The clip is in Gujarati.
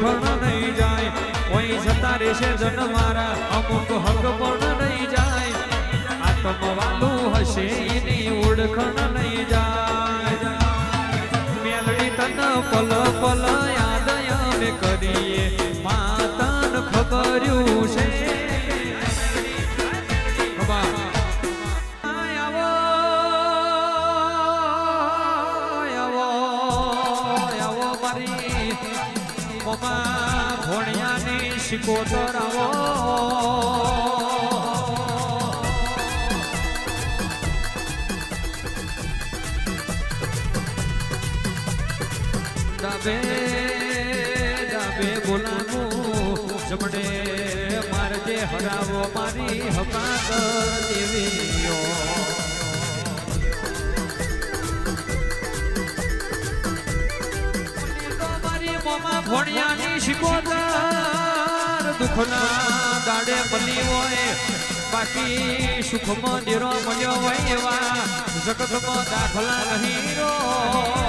ઓળખણ નહીં જાય કોઈ જતા રહેશે જન મારા અમુક હક પણ નહીં જાય આત્મવાલું હશે એની ઓળખણ નહીં જાય મેલડી તન પલ પલ યાદ અમે કરીએ માતન ખબર્યું છે ભોણિયાની શિકોતર આવો ડાબે ડાબે બોલાવું જમણે મારજે હરાવો મારી હકાત દેવીઓ ભોણિયાની શિકોતર દુઃખના દાડે મળી હોય બાકી સુખમાં દેરો મળ્યો હોય એવા જગતમાં દાખલા નહીં રો